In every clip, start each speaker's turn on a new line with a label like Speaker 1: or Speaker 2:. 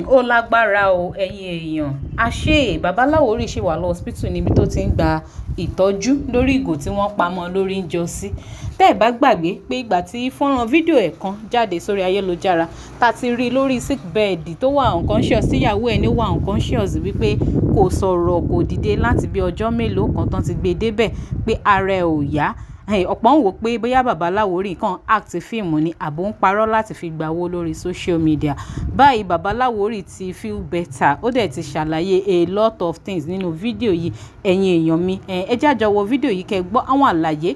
Speaker 1: Ó lágbára o ẹ̀yin èèyàn. Àṣé bàbá Lawori ṣì wà lọ hospital níbi tó ti ń gba ìtọ́jú lórí ìgò tí wọ́n pamọ́ lórí ń jọ sí. Tẹ́ ẹ̀ bá gbàgbé pé ìgbà tí fọ́nrán fídíò ẹ̀ kan jáde sórí ayélujára ta ti rí lórí sick bed tó wà unconscious tíyàwó ẹ̀ ní wà unconscious wípé kò sọ̀rọ̀ kò dìde láti bí ọjọ́ mélòó kan tán ti gbé débẹ̀ pé ara ẹ̀ ò yá. Ọ̀pọ̀ ń wò pé bóyá bàbá Lawori kan act fíìmù ni àbò ń parọ́ láti fi gbàwó lórí social media. Báyìí bàbá Lawori ti feel better, ó dẹ̀ ti ṣàlàyé a lot of things nínú fídíò yìí. Ẹ̀yin èèyàn mi, ẹ jẹ́ á jọ wo fídíò yìí kẹ́ gbọ́ àwọn àlàyé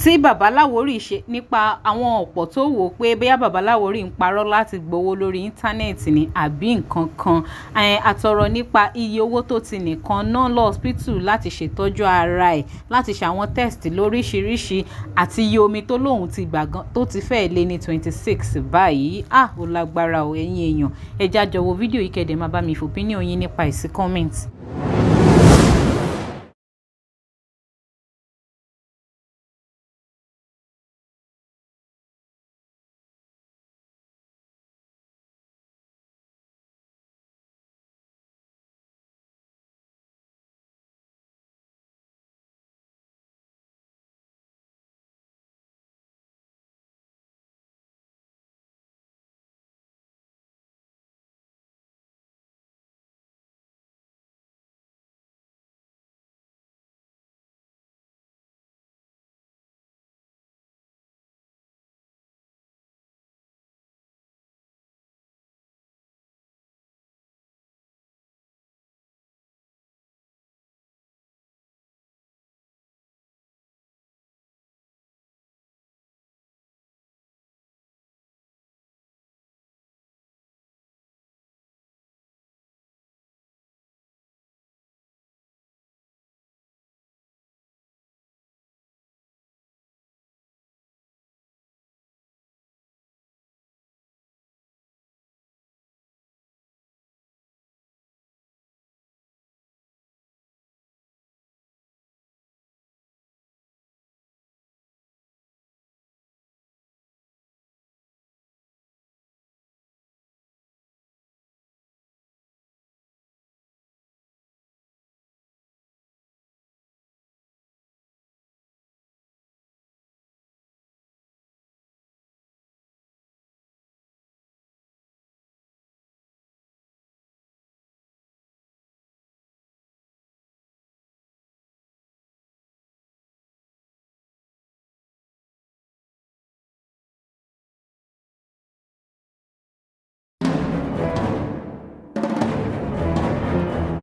Speaker 1: tí bàbá Lawori ṣe nípa àwọn ọ̀pọ̀ tó wò pé bóyá bàbá Lawori ń parọ́ láti gbowó lórí íńtánẹ́ẹ̀tì ni àbí nǹkan kan. Àtọ̀rọ̀ nípa iye owó tó ti nìkan ná lọ hospital láti ṣètọ́jú ara ẹ̀, láti ṣe àwọn test lóríṣiríṣi àti iye omi tó lóun ti gbà gan tó ti fẹ́ lé ní 26 báyìí. Ó lágbára o ẹ̀yin èèyàn. Ẹ jẹ́ á jọ wo fídíò yìí kẹ́ dẹ̀ máa bá mi fi opinion yín nípa ẹ̀ sí comment.